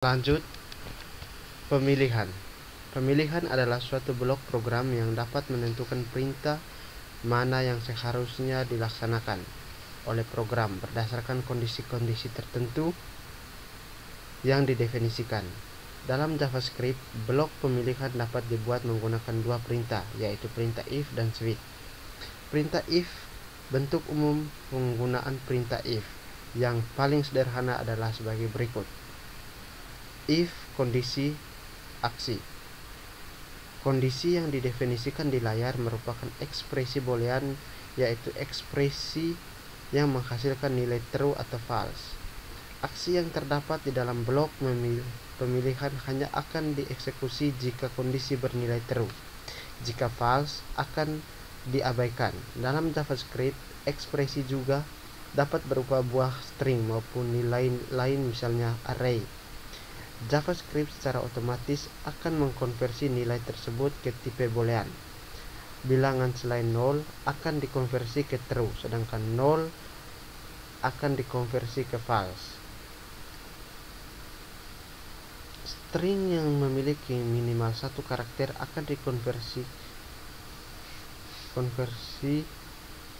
Lanjut, pemilihan. Pemilihan adalah suatu blok program yang dapat menentukan perintah mana yang seharusnya dilaksanakan oleh program berdasarkan kondisi-kondisi tertentu yang didefinisikan. Dalam JavaScript, blok pemilihan dapat dibuat menggunakan dua perintah, yaitu perintah if dan switch. Perintah if, bentuk umum penggunaan perintah if yang paling sederhana adalah sebagai berikut. If kondisi aksi. Kondisi yang didefinisikan di layar merupakan ekspresi boolean, yaitu ekspresi yang menghasilkan nilai true atau false. Aksi yang terdapat di dalam blok pemilihan hanya akan dieksekusi jika kondisi bernilai true. Jika false, akan diabaikan. Dalam JavaScript, ekspresi juga dapat berupa buah string maupun nilai lain, misalnya array. JavaScript secara otomatis akan mengkonversi nilai tersebut ke tipe boolean. Bilangan selain 0 akan dikonversi ke true, sedangkan 0 akan dikonversi ke false. String yang memiliki minimal satu karakter akan dikonversi,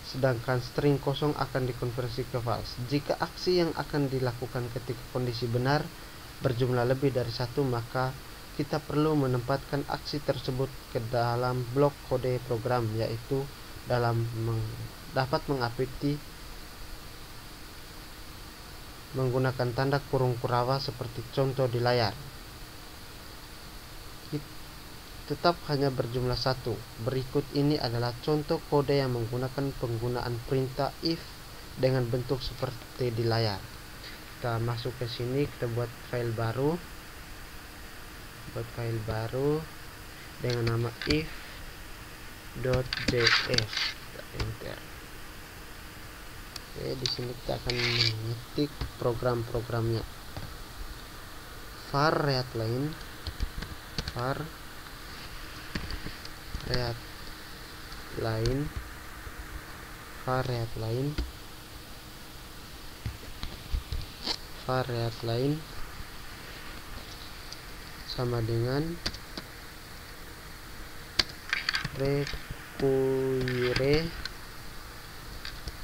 sedangkan string kosong akan dikonversi ke false. Jika aksi yang akan dilakukan ketika kondisi benar berjumlah lebih dari satu, maka kita perlu menempatkan aksi tersebut ke dalam blok kode program, yaitu dapat mengupdate menggunakan tanda kurung kurawa seperti contoh di layar. Tetap hanya berjumlah satu. Berikut ini adalah contoh kode yang menggunakan penggunaan perintah if dengan bentuk seperti di layar. Kita masuk ke sini, kita buat file baru dengan nama if.js. Enter. Oke, di sini kita akan mengetik program-programnya. var readline sama dengan require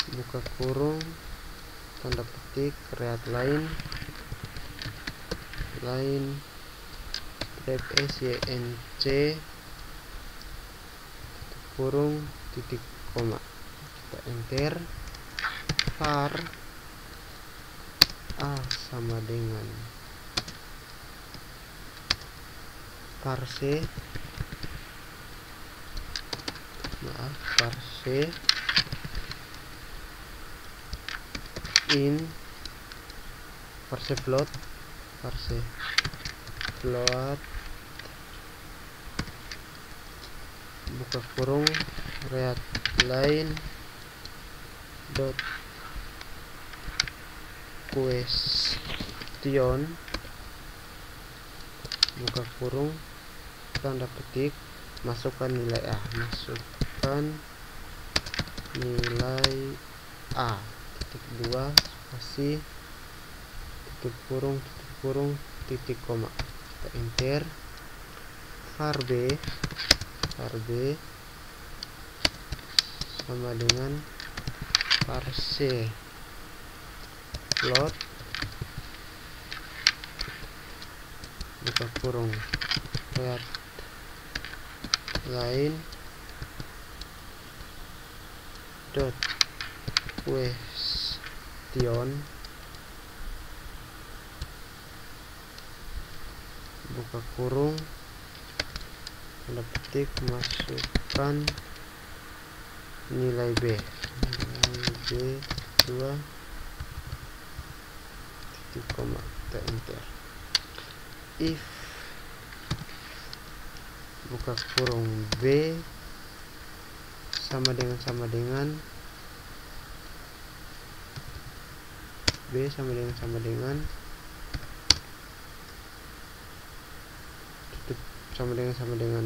buka kurung tanda petik readline syncc kurung titik koma. Kita enter. var a sama dengan parse in parse float buka kurung readline dot question buka kurung tanda petik masukkan nilai A titik 2 spasi titik kurung titik koma. Kita enter. var b sama dengan parse float buka kurung readline dot question buka kurung tanda petik masukkan nilai B 2 titik koma. Kita enter. If buka kurung B sama dengan sama dengan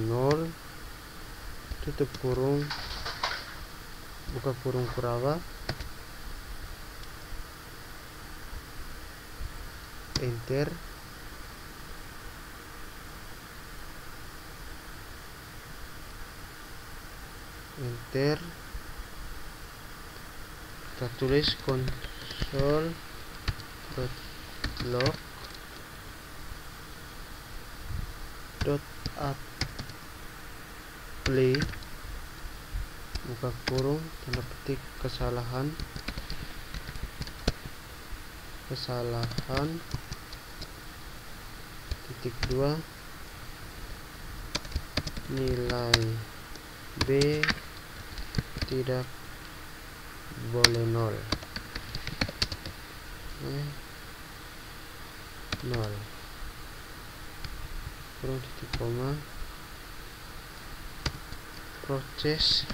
0 tutup kurung buka kurung kurawa enter. enter, kita tulis console.log .apply buka kurung tanda petik kesalahan titik 2 nilai B tidak boleh 0 kurung titik koma proses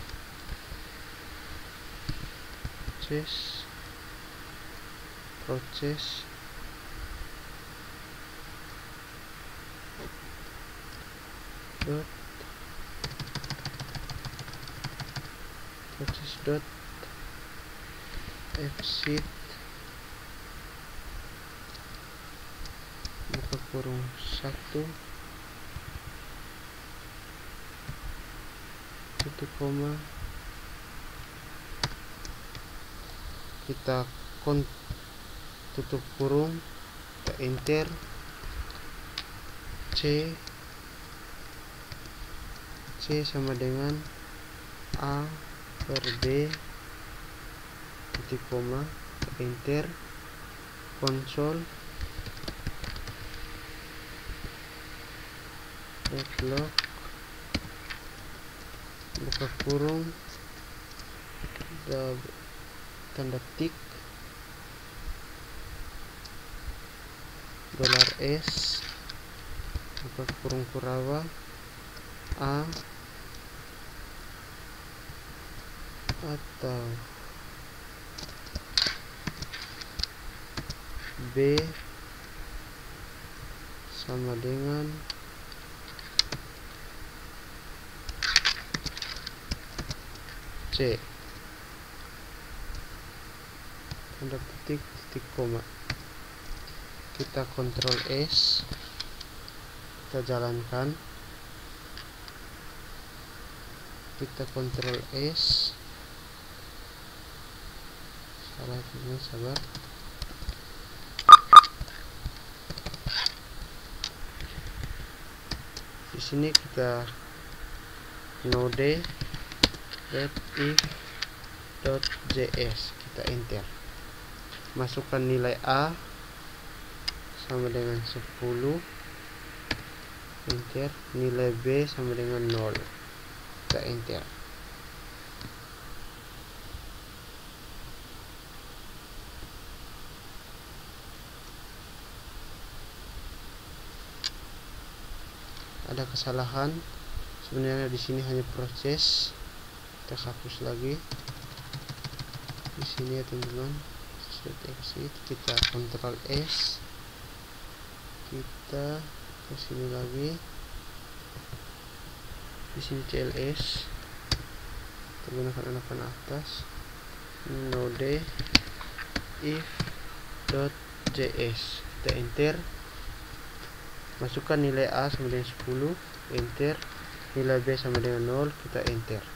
dot exit buka kurung 1 titik koma, kita tutup kurung, kita enter, C sama dengan A per B titik koma, kita enter, console.log buka kurung tanda tik $S buka kurung kurawa A atau B sama dengan C tanda petik titik koma, kita Ctrl S, kita jalankan, kita Ctrl S, sabar, di sini kita node.if.js, kita enter, masukkan nilai A sama dengan 10, enter, nilai B sama dengan 0, kita enter. Ada kesalahan sebenarnya di sini, hanya proses, kita hapus lagi di sini ya teman-teman. Exit, kita Ctrl S, kita ke sini lagi, di sini CLS, kita gunakan anakan atas, node.if.js, kita enter, masukkan nilai A sama dengan 10, enter, nilai B sama dengan 0, kita enter.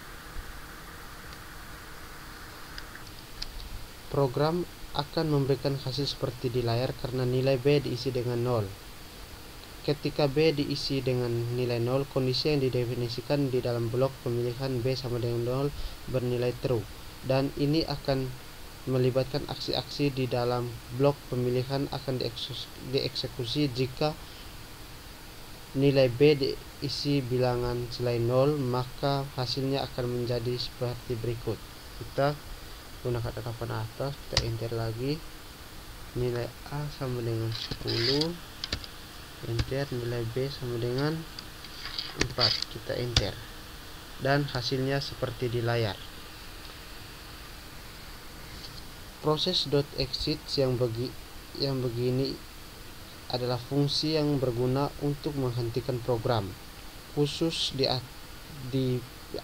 Program akan memberikan hasil seperti di layar karena nilai B diisi dengan 0. Ketika B diisi dengan nilai 0, kondisi yang didefinisikan di dalam blok pemilihan B sama dengan 0 bernilai true, dan ini akan melibatkan aksi-aksi di dalam blok pemilihan akan dieksekusi jika nilai B diisi bilangan selain 0, maka hasilnya akan menjadi seperti berikut. Kita gunakan tatapan atas, kita enter lagi, nilai A sama dengan 10, enter, nilai B sama dengan 4, kita enter, dan hasilnya seperti di layar. Proses .exit yang begini adalah fungsi yang berguna untuk menghentikan program. Khusus di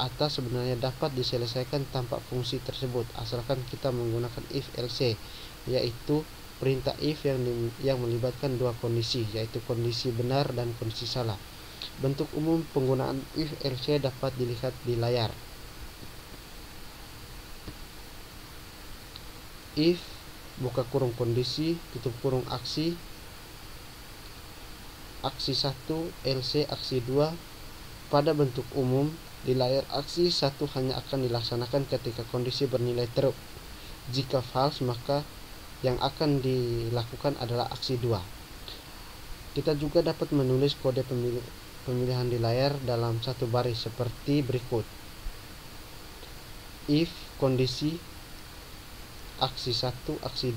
atas sebenarnya dapat diselesaikan tanpa fungsi tersebut asalkan kita menggunakan if else, yaitu perintah if yang melibatkan dua kondisi, yaitu kondisi benar dan kondisi salah. Bentuk umum penggunaan if else dapat dilihat di layar. if buka kurung kondisi tutup kurung aksi 1 LC aksi 2 pada bentuk umum di layar aksi 1 hanya akan dilaksanakan ketika kondisi bernilai true. Jika false, maka yang akan dilakukan adalah aksi 2. Kita juga dapat menulis kode pemilihan di layar dalam satu baris seperti berikut. If kondisi aksi 1 aksi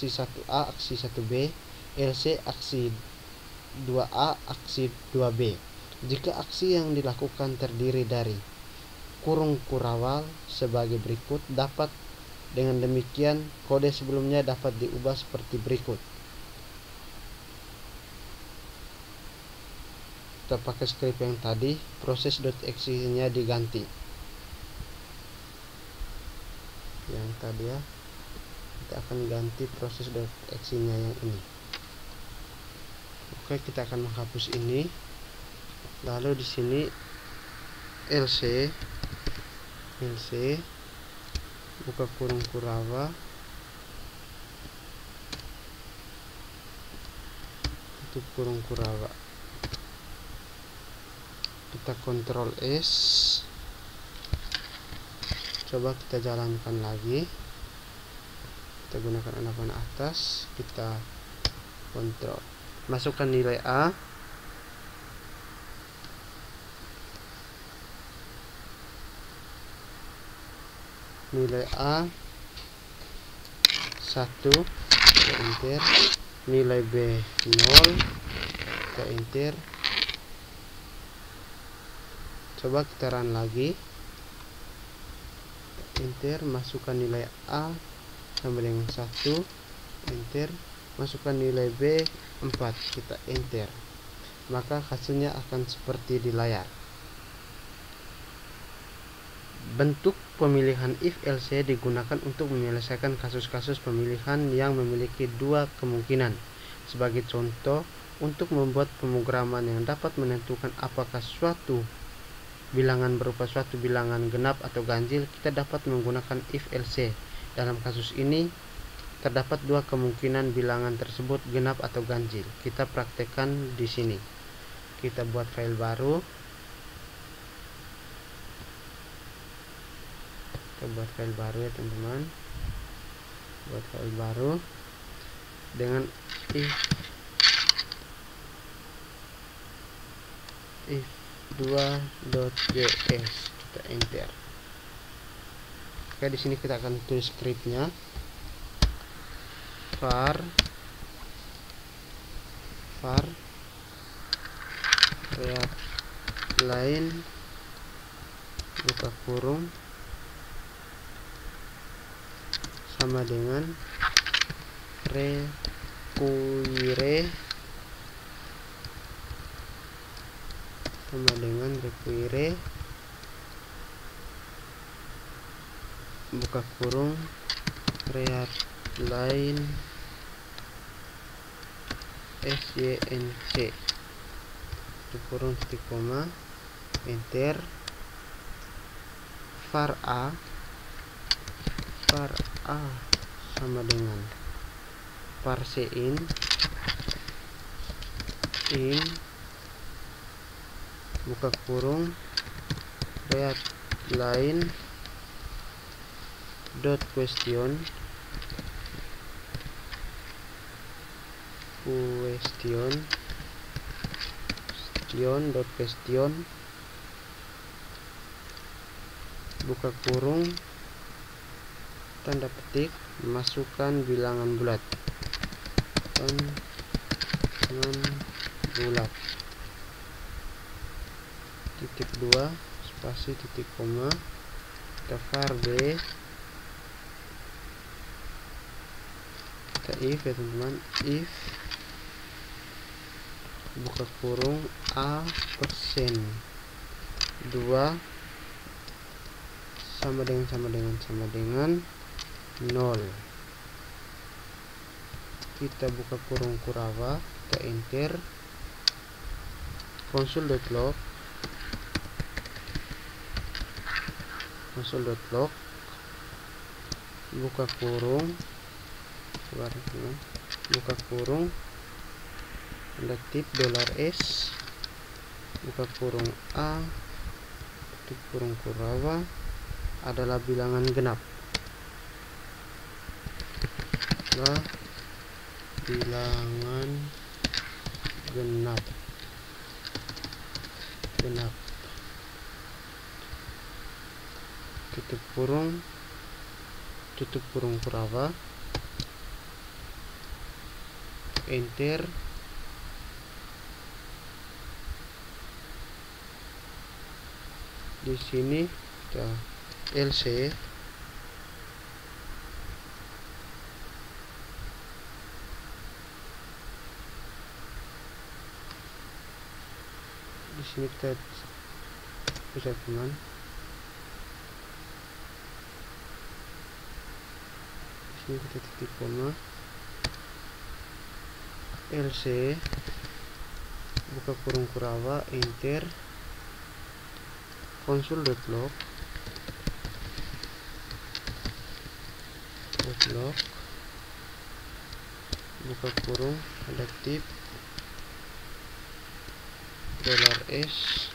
1A aksi 1B LC aksi 2A aksi 2B. Jika aksi yang dilakukan terdiri dari kurung kurawal sebagai berikut, dapat dengan demikian kode sebelumnya dapat diubah seperti berikut. Kita pakai script yang tadi, proses.exe nya diganti yang tadi ya, kita akan ganti proses.exe nya yang ini. Oke, kita akan menghapus ini. Lalu di sini LC buka kurung kurawa tutup kurung kurawa. Kita Ctrl S, coba kita jalankan lagi, kita gunakan panah atas, kita kontrol, masukkan nilai A, nilai A 1, kita enter, nilai B 0, kita enter. Coba kita run lagi, enter, masukkan nilai A sama dengan 1, enter, masukkan nilai B 4, kita enter. Maka hasilnya akan seperti di layar. Bentuk pemilihan if LC digunakan untuk menyelesaikan kasus-kasus pemilihan yang memiliki dua kemungkinan. Sebagai contoh, untuk membuat pemrograman yang dapat menentukan apakah suatu bilangan berupa suatu bilangan genap atau ganjil, kita dapat menggunakan if LC. Dalam kasus ini terdapat dua kemungkinan bilangan tersebut genap atau ganjil. Kita praktekkan di sini. Kita buat file baru. Kita buat file baru ya teman-teman. Buat file baru dengan if 2.js, kita enter. Oke, di sini kita akan tulis scriptnya. var read line buka kurung sama dengan require buka kurung read line sync kurung titik koma, enter. var a sama dengan parse in buka kurung read line dot question buka kurung tanda petik, masukkan bilangan bulat titik 2 spasi titik koma, kita var b, kita if ya teman-teman, if buka kurung a persen 2 sama dengan 0. Kita buka kurung kurawa, kita enter, console.log buka kurung, buka kurung, tanda tip $S, buka kurung A, tutup kurung Kurawa adalah bilangan genap. Bilangan genap. Tutup kurung Kurawa, enter. Di sini kita LC, di sini kita bisa teman, di sini kita titik koma, LC, buka kurung Kurawa, enter, konsol.log, buka kurung, tanda tip $S,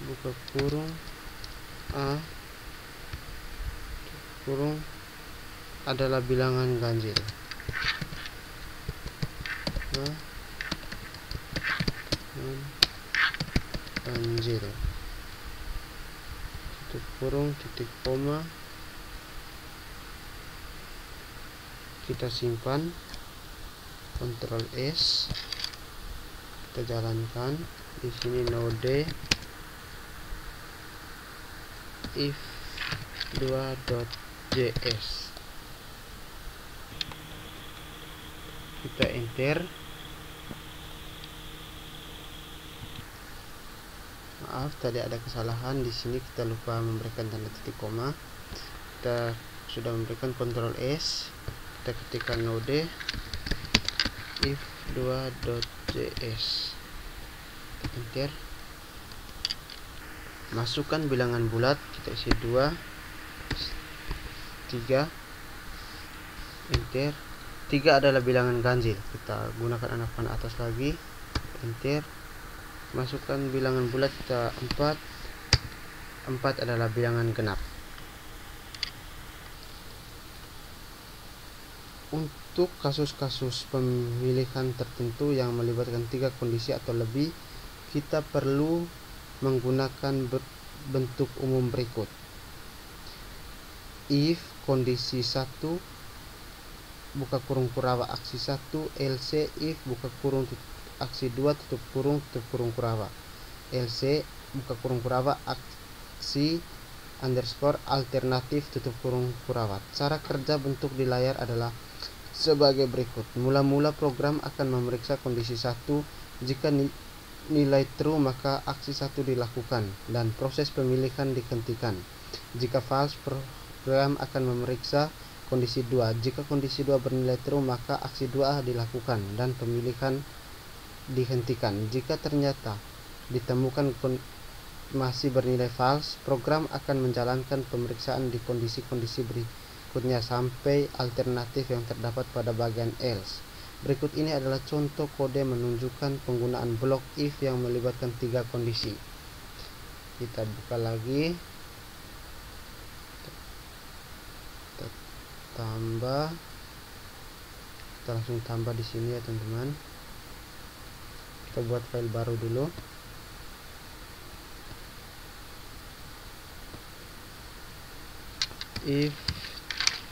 buka kurung A, kurung adalah bilangan ganjil. Tutup kurung, titik koma, kita simpan, Ctrl S, kita jalankan. Di sini node if2.js, kita enter. Maaf, tadi ada kesalahan di sini, kita lupa memberikan tanda titik koma. Kita sudah memberikan Ctrl S, kita ketikkan node if2.js, enter. Masukkan bilangan bulat, kita isi 2, 3, enter. 3 adalah bilangan ganjil, kita gunakan anak panah atas lagi, enter. Masukkan bilangan bulat, kita 4 adalah bilangan genap. Untuk kasus-kasus pemilihan tertentu yang melibatkan 3 kondisi atau lebih, kita perlu menggunakan bentuk umum berikut. If kondisi 1, buka kurung Kurawa aksi 1, LC if buka kurung aksi 2, tutup kurung Kurawa, LC buka kurung Kurawa aksi underscore alternatif, tutup kurung Kurawa. Cara kerja bentuk di layar adalah sebagai berikut. Mula-mula program akan memeriksa kondisi 1. Jika nilai true, maka aksi 1 dilakukan dan proses pemilihan dihentikan. Jika false, program akan memeriksa kondisi 2. Jika kondisi 2 bernilai true, maka aksi 2 dilakukan dan pemilihan dihentikan. Jika ternyata ditemukan masih bernilai false, program akan menjalankan pemeriksaan di kondisi-kondisi berikutnya sampai alternatif yang terdapat pada bagian else. Berikut ini adalah contoh kode menunjukkan penggunaan blok if yang melibatkan 3 kondisi. Kita buka lagi, kita tambah, kita langsung tambah di sini ya teman-teman. Kita buat file baru dulu. If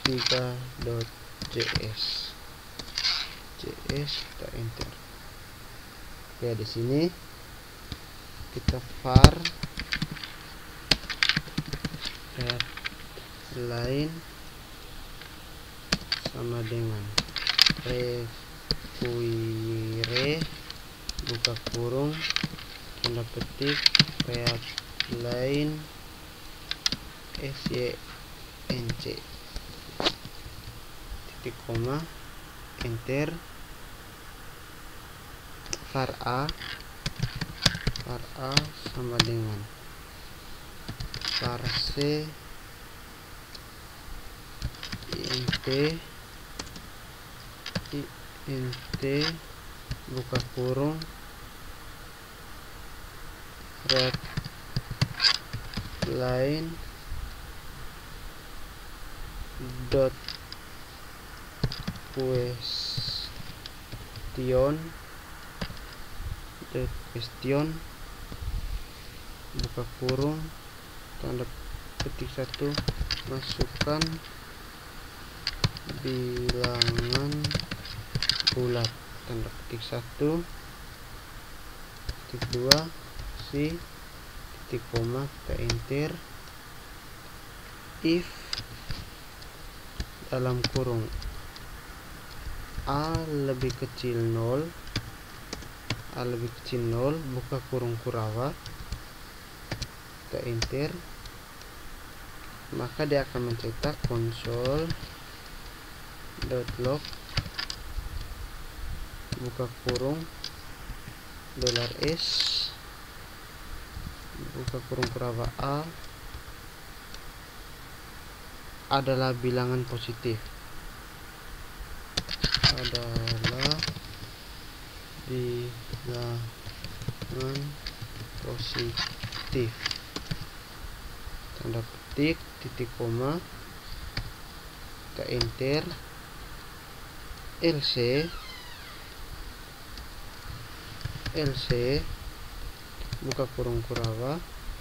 3.js, kita enter. Oke, di sini kita var line sama dengan require buka kurung tanda petik line sync titik koma, enter. var a sama dengan parse int buka kurung red line dot question buka kurung tanda petik 1 masukkan bilangan bulat tanda petik 1 titik 2 si titik koma kita enter. If dalam kurung a lebih kecil 0 buka kurung Kurawa kita enter, maka dia akan mencetak console.log buka kurung $s buka kurung Kurawa a adalah bilangan positif, tanda petik titik koma kita enter. LC buka kurung Kurawa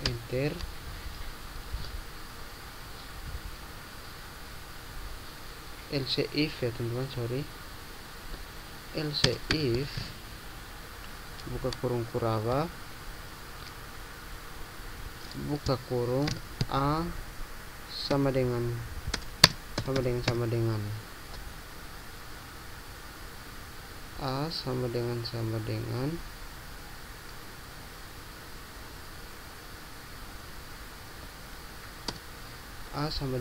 enter. LC if ya teman-teman, LC if buka kurung Kurawa buka kurung a sama dengan a sama dengan a sama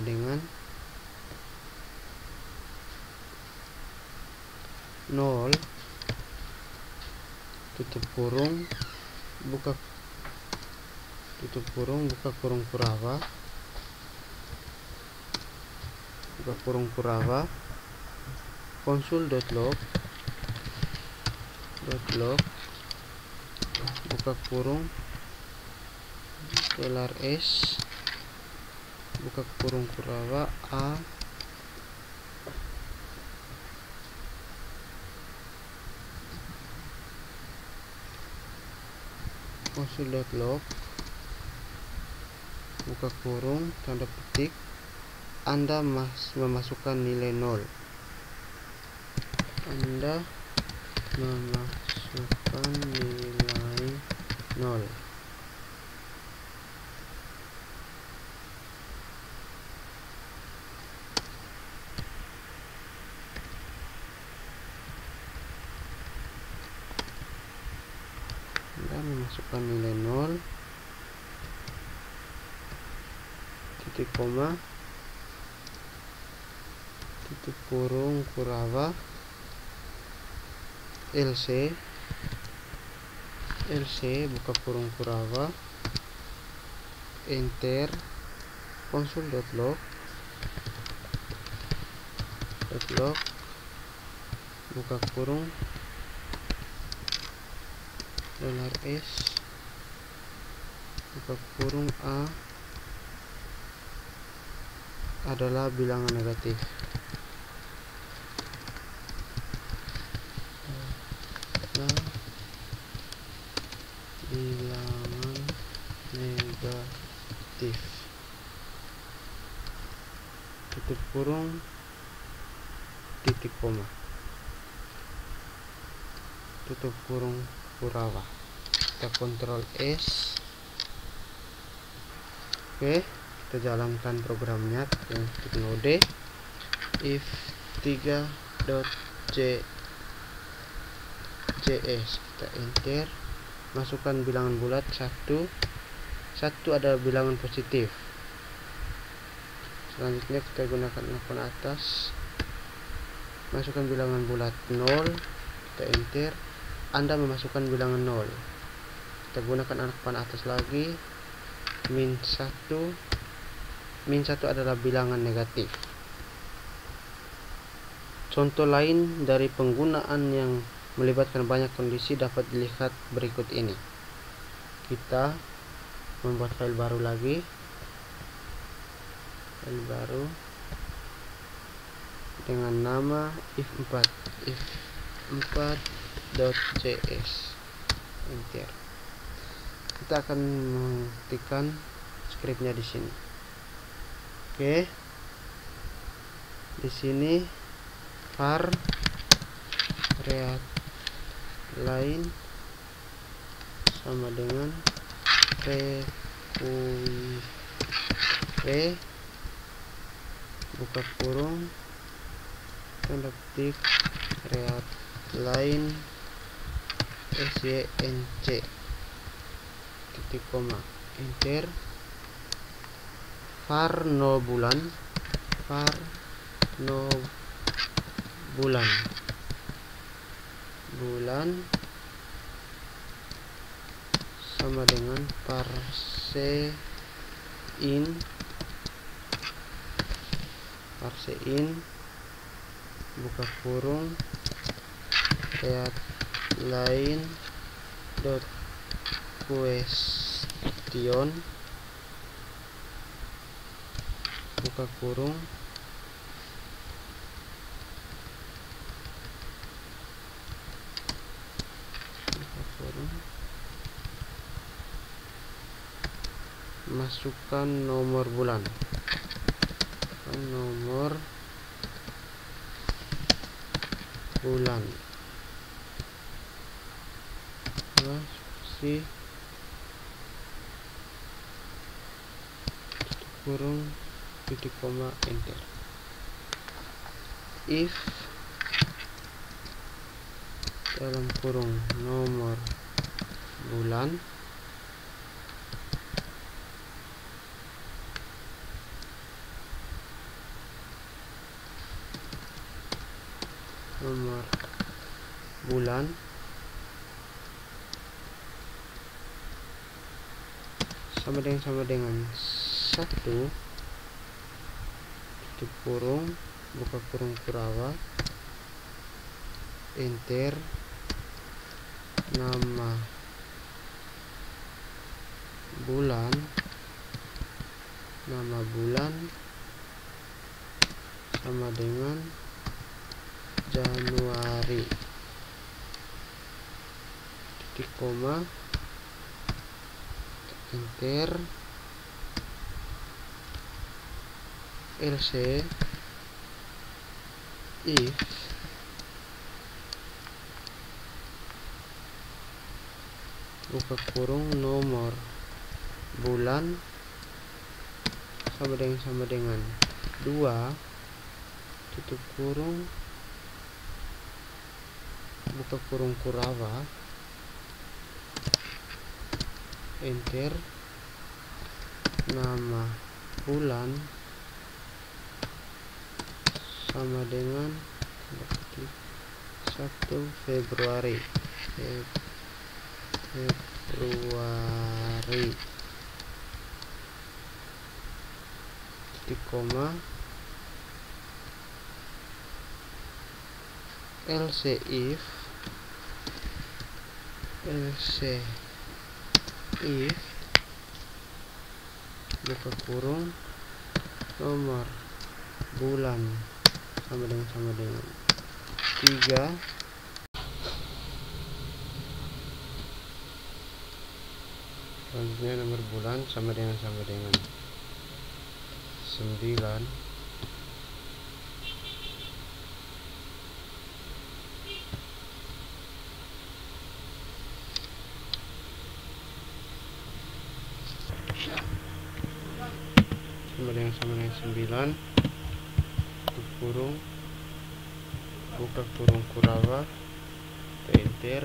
dengan nol tutup kurung buka kurung Kurawa console.log buka kurung $s buka kurung Kurawa a console.log buka kurung tanda petik Anda memasukkan nilai 0. Titik koma tutup kurung Kurawa LC buka kurung Kurawa enter. Console.log buka kurung $s buka kurung a adalah bilangan negatif. Tutup kurung titik koma tutup kurung Kurawa, kita Ctrl S. Oke, kita jalankan programnya yang node if 3.js kita enter, masukkan bilangan bulat 1 adalah bilangan positif. Selanjutnya kita gunakan icon atas, masukkan bilangan bulat 0 kita enter. Anda memasukkan bilangan 0, kita gunakan icon atas lagi, min 1 adalah bilangan negatif. Contoh lain dari penggunaan yang melibatkan banyak kondisi dapat dilihat berikut ini. Kita membuat file baru lagi, file baru dengan nama if4.js. Enter. Kita akan mengetikkan scriptnya di sini. Oke. Di sini var read line sama dengan buka kurung tanda petik read line sync titik koma, enter. var no bulan sama dengan parse in buka kurung read line dot question buka kurung masukkan nomor bulan, kurung titik koma, enter. If dalam kurung nomor bulan sama dengan 1 tutup kurung buka kurung kurawa, enter. Nama bulan sama dengan Januari titik koma, enter. else if buka kurung nomor bulan sama dengan 2 tutup kurung buka kurung kurawa, enter. Nama bulan sama dengan 1 Februari titik koma, else if buka kurung nomor bulan sama dengan 3 selanjutnya nomor bulan sama dengan 9 tutup kurung buka kurung kurawa, enter.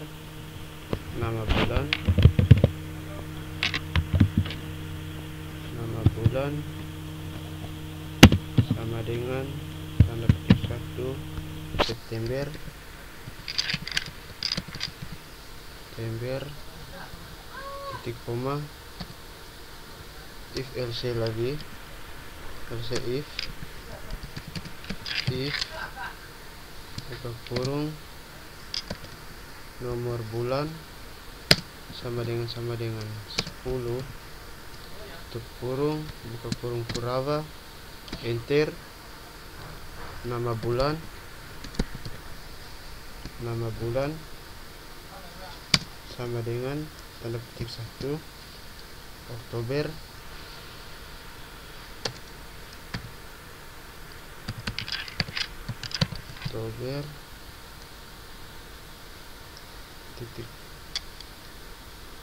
Nama bulan sama dengan tanda petik 1 September titik koma, if else lagi, if buka kurung, nomor bulan sama dengan 10, tutup kurung, buka kurung Kurawa, enter. Nama bulan sama dengan tanda petik 1 Oktober. Titik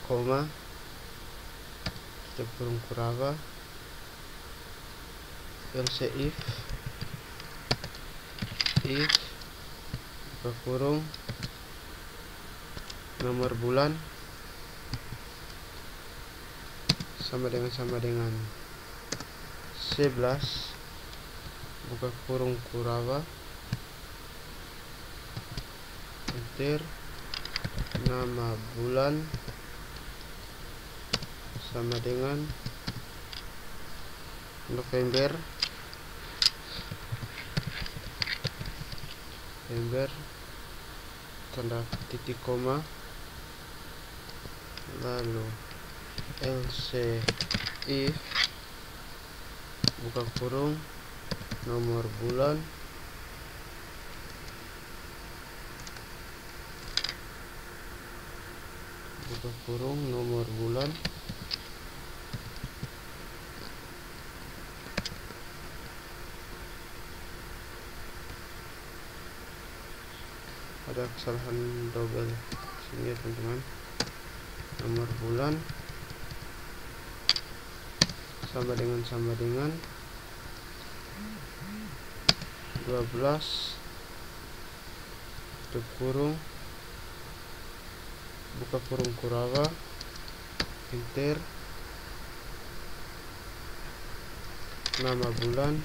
koma, tutup kurung Kurawa, else if buka kurung, nomor bulan sama dengan 11, buka kurung Kurawa, enter. Nama bulan sama dengan November, tanda titik koma, lalu else if buka kurung, nomor bulan buka kurung, nomor bulan ada kesalahan double sini ya teman-teman. Nomor bulan sama dengan 12, tutup kurung, buka kurung Kurawa, enter. Nama bulan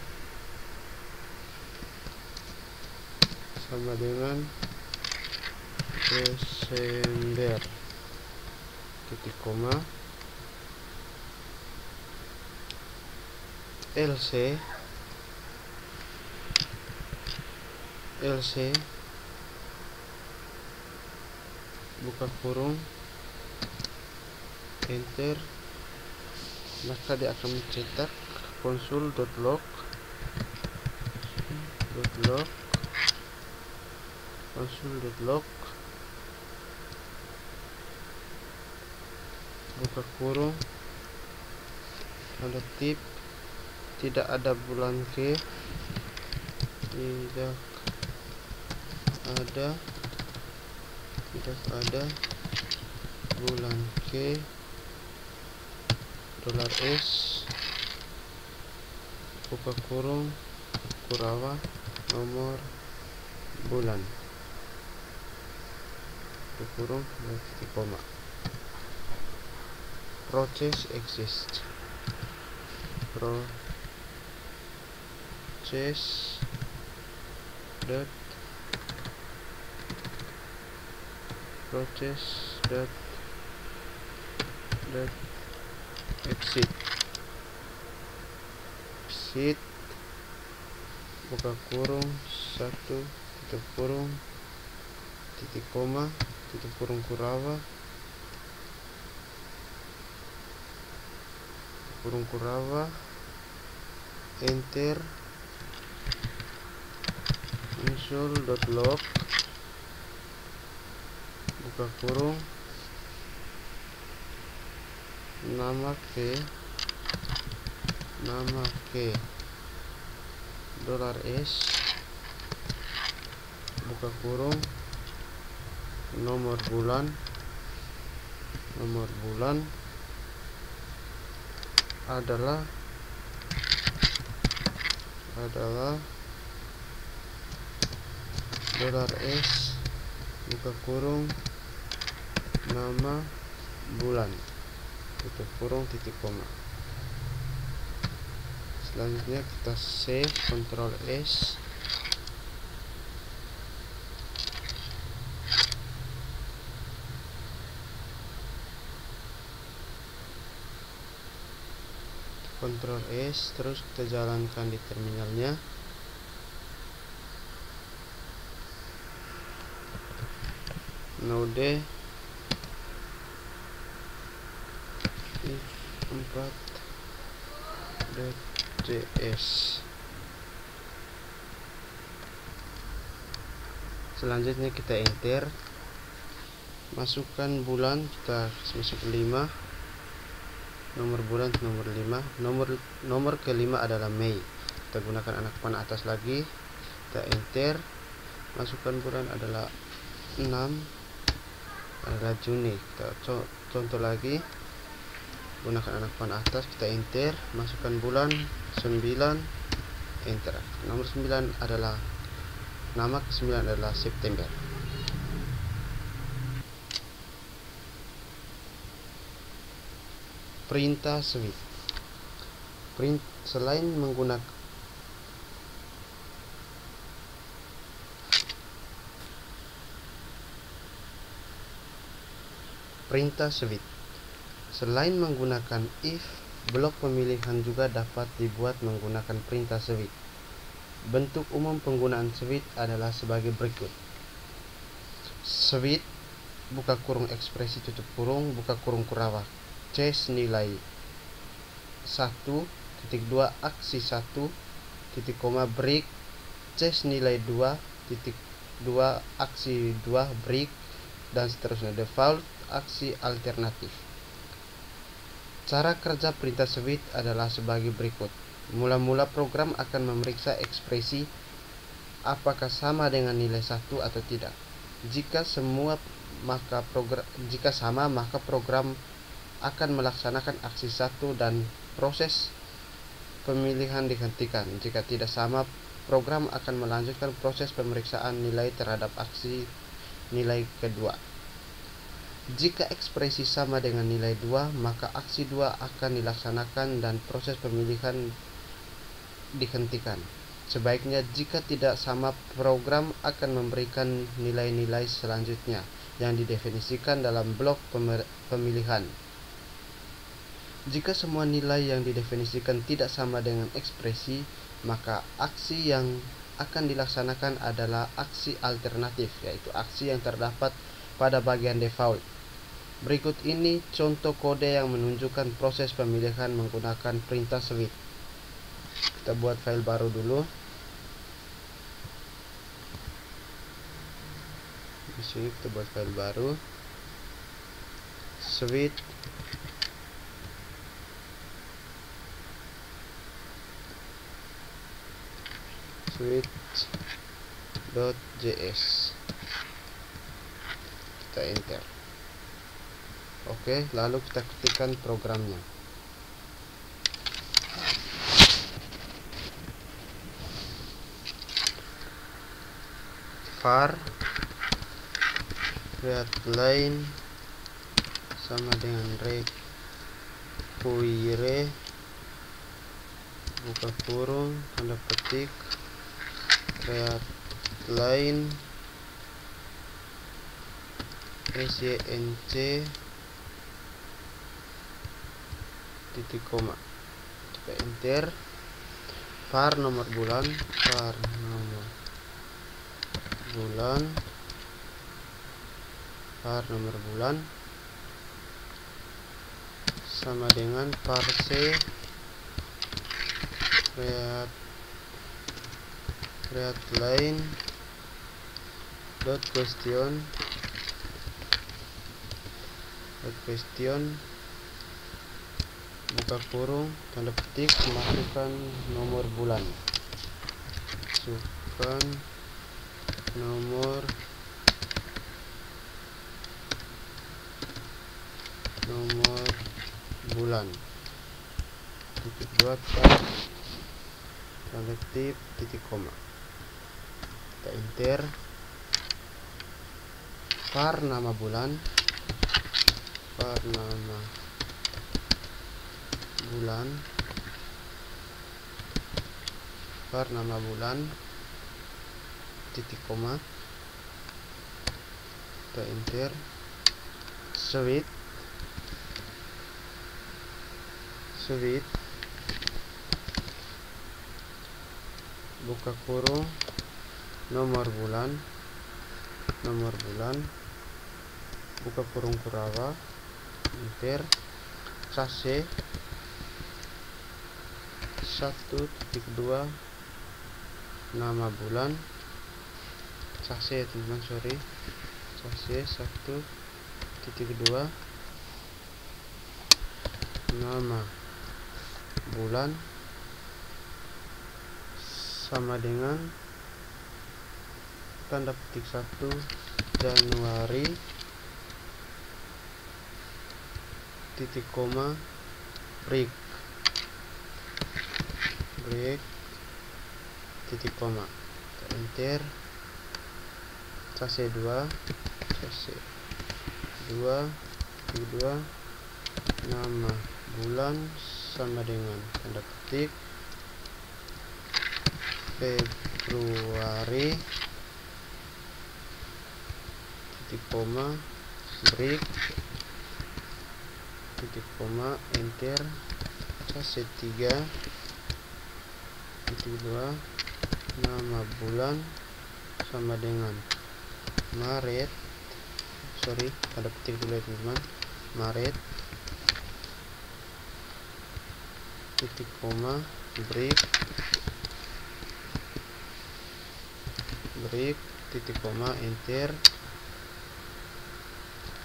sama dengan Desember, titik koma, else buka kurung, enter. Maka dia akan mencetak konsul.log buka kurung, ada tip, tidak ada bulan K, tidak ada bulan K, $S, buka kurung Kurawa, nomor bulan, buka kurung, titik koma. Process exist, exit, buka kurung 1, tutup kurung, titik koma, tutup kurung Kurawa, enter. Konsul.log buka kurung, nama K, $S, buka kurung, nomor bulan adalah $S, buka kurung, nama bulan, tutup kurung, titik koma. Selanjutnya kita save, Ctrl S, terus kita jalankan di terminalnya. node if 4.js. Selanjutnya kita enter, masukkan bulan, kita masuk 5, nomor bulan nomor 5, nomor kelima adalah Mei, kita gunakan anak panah atas lagi, kita enter, masukkan bulan adalah 6, adalah Juni, kita contoh lagi, gunakan anak panah atas, kita enter, masukkan bulan 9, enter, nomor 9 adalah nama ke-9 adalah September. Perintah switch. Selain menggunakan perintah switch, selain menggunakan if, blok pemilihan juga dapat dibuat menggunakan perintah switch. Bentuk umum penggunaan switch adalah sebagai berikut. Switch buka kurung ekspresi tutup kurung buka kurung kurawak Cs nilai 1.2 aksi 1 titik koma break Cs nilai 2.2 aksi 2 break dan seterusnya. Default aksi alternatif. Cara kerja perintah switch adalah sebagai berikut. Mula-mula program akan memeriksa ekspresi apakah sama dengan nilai 1 atau tidak. Jika sama, maka program akan melaksanakan aksi 1 dan proses pemilihan dihentikan. Jika tidak sama, program akan melanjutkan proses pemeriksaan nilai terhadap aksi nilai kedua. Jika ekspresi sama dengan nilai 2, maka aksi 2 akan dilaksanakan dan proses pemilihan dihentikan. Sebaiknya jika tidak sama, program akan memberikan nilai-nilai selanjutnya yang didefinisikan dalam blok pemilihan. Jika semua nilai yang didefinisikan tidak sama dengan ekspresi, maka aksi yang akan dilaksanakan adalah aksi alternatif, yaitu aksi yang terdapat pada bagian default. Berikut ini contoh kode yang menunjukkan proses pemilihan menggunakan perintah switch. Kita buat file baru dulu. Di sini kita buat file baru. Switch switch.js. Kita enter. Oke, lalu kita ketikkan programnya. var create line sama dengan require buka kurung tanda petik create line snc titik koma, kita enter. var nomor bulan sama dengan parse create line dot question buka kurung tanda petik masukkan nomor bulan, masukkan nomor bulan titik 2 tanda tip titik koma, kita enter. var nama bulan titik koma, kita enter. Switch buka kurung nomor bulan buka kurung Kurawa, enter, case 1.2, nama bulan, case teman-teman, sorry, case 1.2, nama bulan sama dengan tanda petik 1 Januari titik koma break titik koma, enter, case 2 titik 2, nama bulan sama dengan tanda petik Februari titik koma break titik koma, enter, case 3 titik 2, nama bulan sama dengan Maret, sorry, tanda petik dulu ya teman-teman, Maret titik koma break titik koma, enter,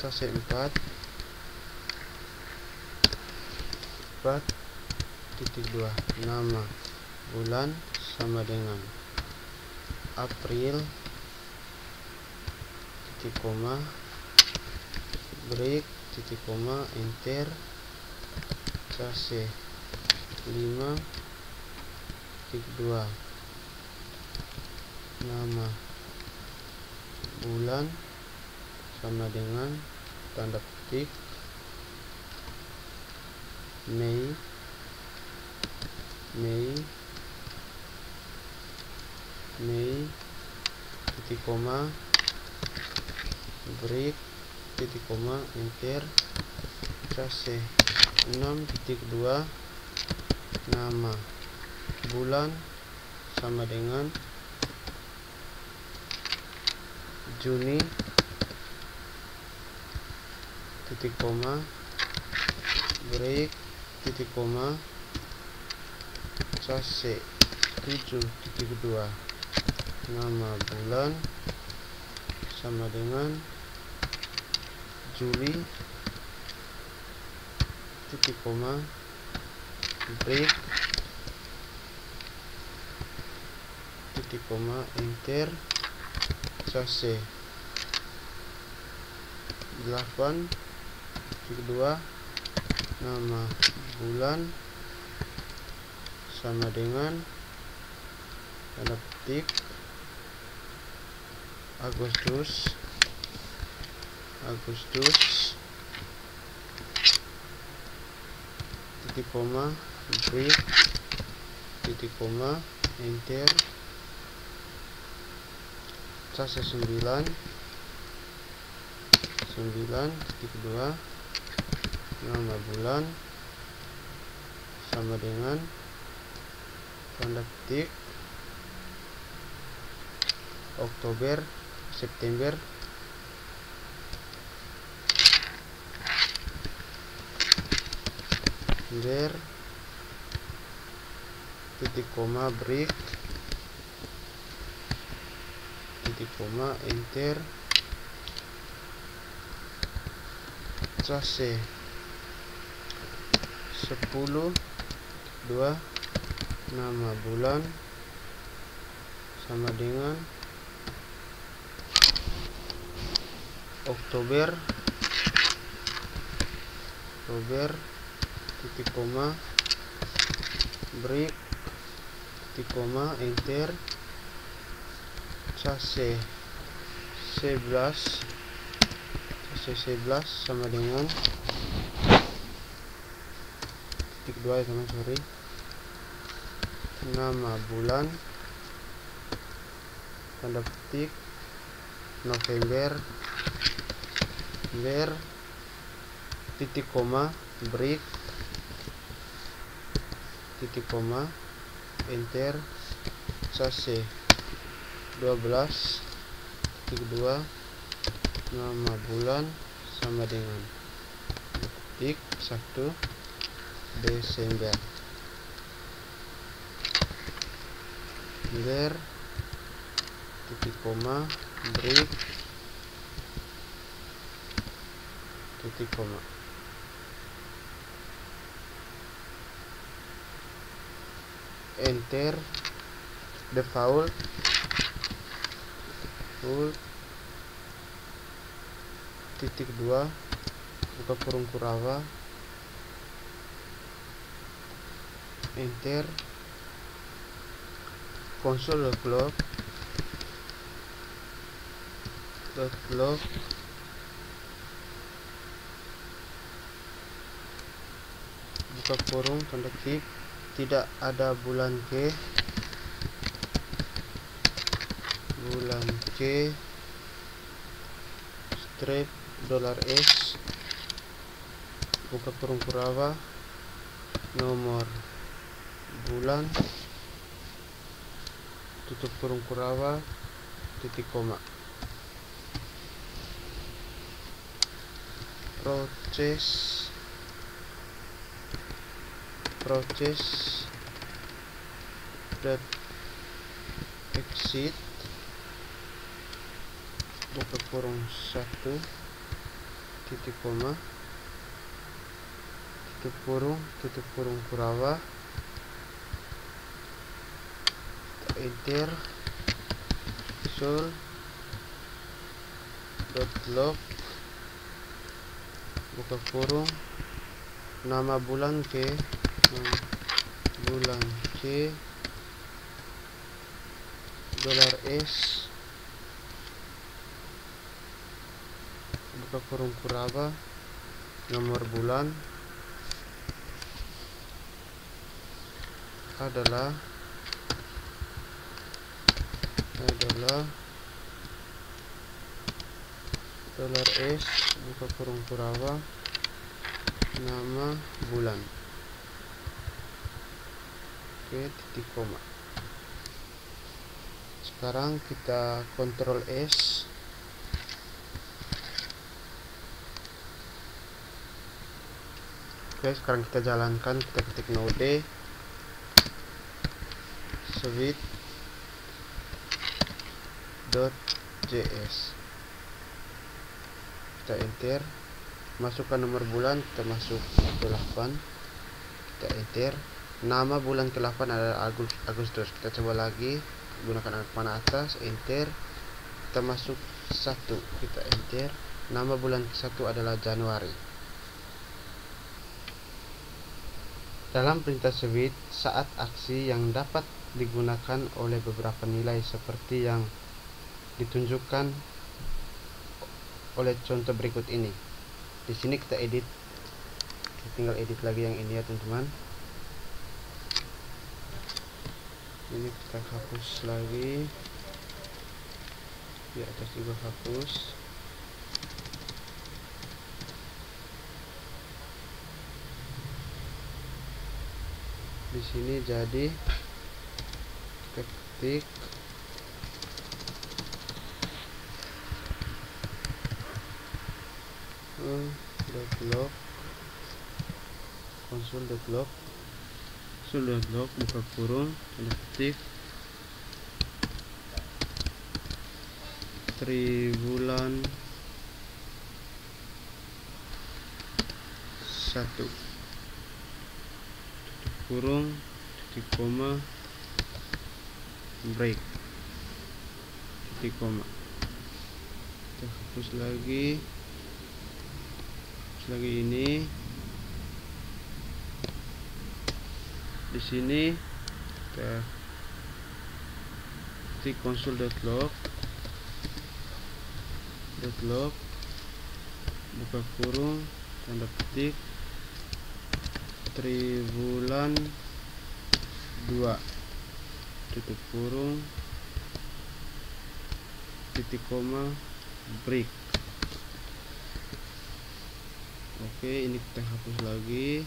case 4 titik 2, nama bulan sama dengan April titik koma break titik koma, enter, case 5 titik 2, nama bulan sama dengan tanda petik Mei titik koma break titik koma, enter, case 6.2, nama bulan sama dengan Juni titik koma break titik koma, case 7.2, nama bulan sama dengan Juli titik koma break titik koma, enter, case 8.2, nama bulan sama dengan tanda petik Agustus titik koma break titik koma, enter, case 9.2, nama bulan sama dengan tanda petik Oktober September titik koma break titik koma, enter, case 10.2, nama bulan sama dengan Oktober titik koma break titik koma, enter, case 11 sama dengan titik 2 ya teman, sorry, nama bulan tanda petik November titik koma break titik koma, enter, case 12.2, nama bulan sama dengan ketik 1 Desember titik koma break titik koma. Enter default titik 2 buka kurung Kurawa, enter console.log buka kurung tanda kutip tidak ada bulan K strip $S buka kurung Kurawa, nomor bulan tutup kurung Kurawa titik koma. Proses exit buka kurung 1 titik koma tutup kurung Kurawa, enter console.log buka kurung nama bulan K $S buka kurung Kurawa, nomor bulan adalah $S buka kurung Kurawa, nama bulan. Oke, titik koma. Sekarang kita Ctrl S, oke, sekarang kita jalankan, kita ketik node switch.js, kita enter, masukkan nomor bulan, kita masuk ke-8, kita enter, nama bulan ke-8 adalah Agustus, kita coba lagi gunakan panah atas, enter, kita masuk 1, kita enter, nama bulan ke-1 adalah Januari. Dalam perintah switch, saat aksi yang dapat digunakan oleh beberapa nilai seperti yang ditunjukkan oleh contoh berikut ini. Di sini kita edit, kita tinggal edit lagi yang ini ya teman-teman. Ini kita hapus lagi, di atas juga hapus. Di sini jadi ketik console.log buka kurung tanda ketik triwulan 1 tutup kurung titik koma break titik koma. Kita hapus lagi ini. Di sini kita ketik console.log buka kurung tanda petik triwulan 2 tutup kurung titik koma break. Oke, ini kita hapus lagi.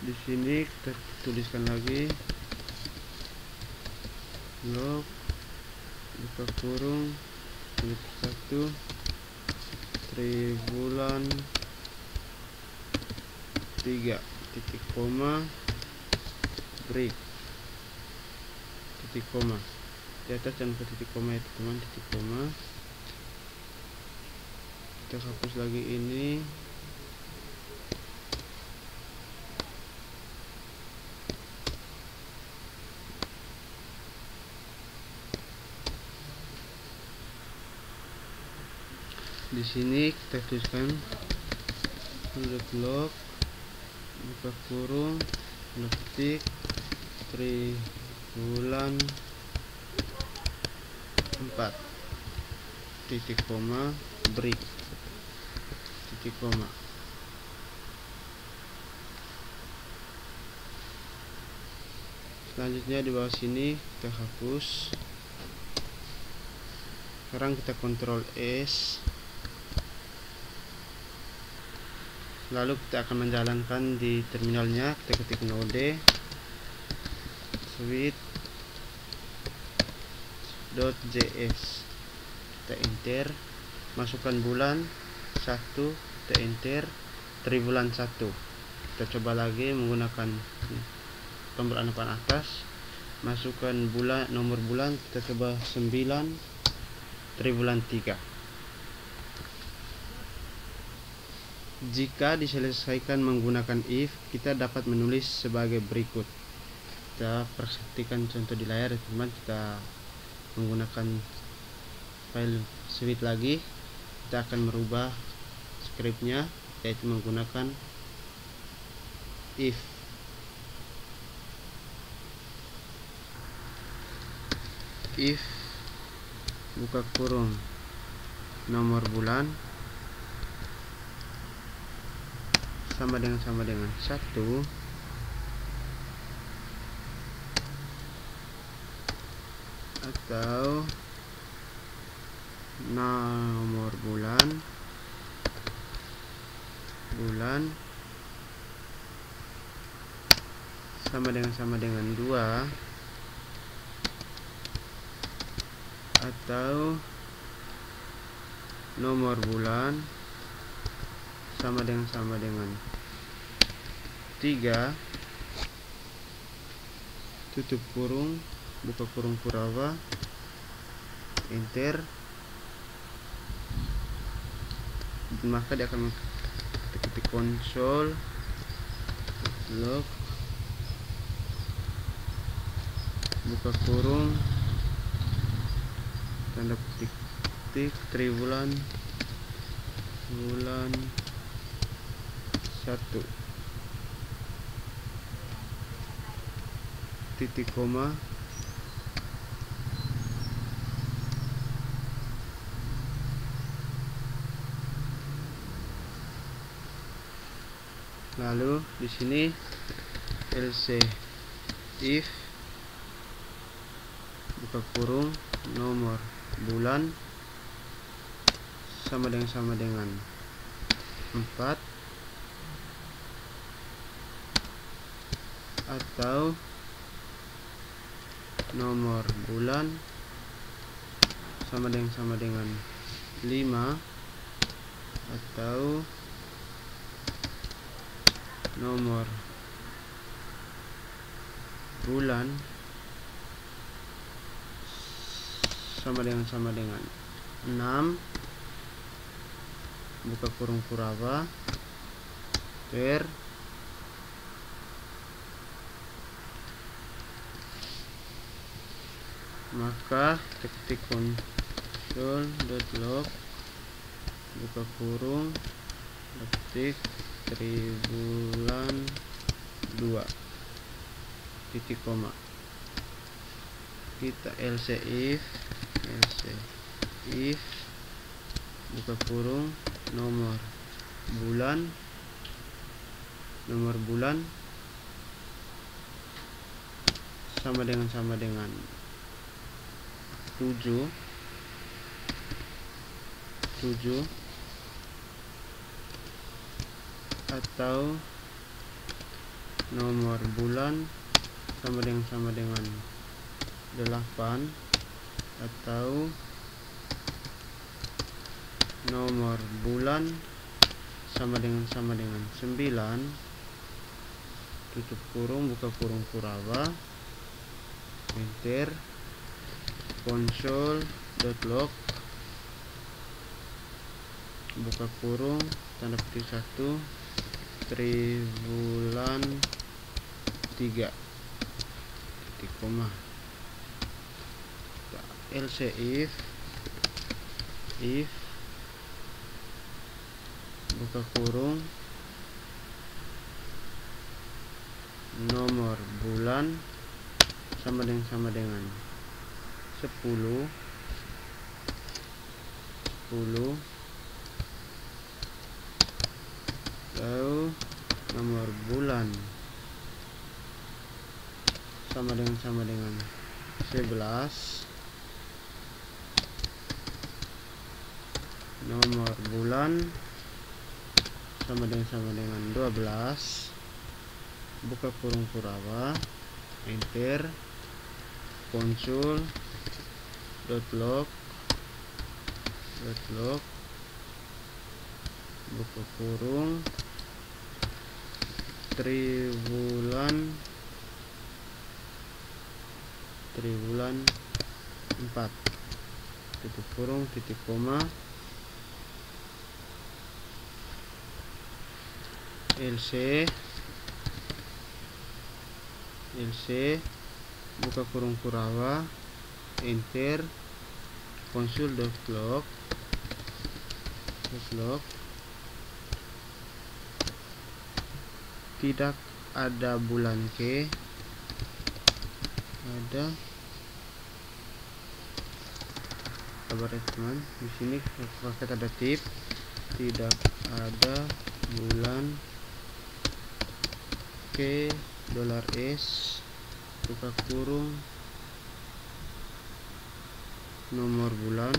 Di sini kita tuliskan lagi log buka kurung tulis 1 triwulan 3 titik koma break titik koma. Di atas jangan ke titik koma ya teman, titik koma. Kita hapus lagi ini. Di sini kita tuliskan log buka kurung ketik triwulan 4 titik koma break titik koma. Selanjutnya di bawah sini kita hapus. Sekarang kita Ctrl S, lalu kita akan menjalankan di terminalnya. Kita ketik node switch.js, kita enter, masukkan bulan 1, kita enter, triwulan 1. Kita coba lagi menggunakan tombol anopan atas, masukkan bulan, nomor bulan, kita coba 9 triwulan 3. Jika diselesaikan menggunakan if, kita dapat menulis sebagai berikut. Kita perhatikan contoh di layar teman. Kita menggunakan file switch lagi. Kita akan merubah scriptnya, yaitu menggunakan if buka kurung nomor bulan sama dengan 1 atau nomor bulan sama dengan 2 atau nomor bulan sama dengan 3 tutup kurung buka kurung Kurawa, enter, maka dia akan ketik konsol log buka kurung tanda petik triwulan 1 titik koma lalu di sini else if buka kurung nomor bulan sama dengan 4 atau nomor bulan sama dengan 5 atau nomor bulan sama dengan 6 buka kurung Kurawa per maka ketik console.log buka kurung ketik triwulan 2 titik koma. Kita else if buka kurung nomor bulan sama dengan 7 atau nomor bulan sama dengan 8, atau nomor bulan sama dengan 9, tutup kurung, buka kurung Kurawa, enter, console.log, buka kurung, tanda petik 1, triwulan 3, titik koma. else if buka kurung, nomor bulan sama dengan 10, lalu nomor bulan sama dengan 11, nomor bulan sama dengan 12, buka kurung Kurawa, enter, console.log, buka kurung, triwulan 4, tutup kurung, titik koma, else buka kurung Kurawa, enter, console.log, tidak ada bulan Q, ada kabar teman di sini pakai tanda tip, tidak ada bulan Q $S, buka kurung, nomor bulan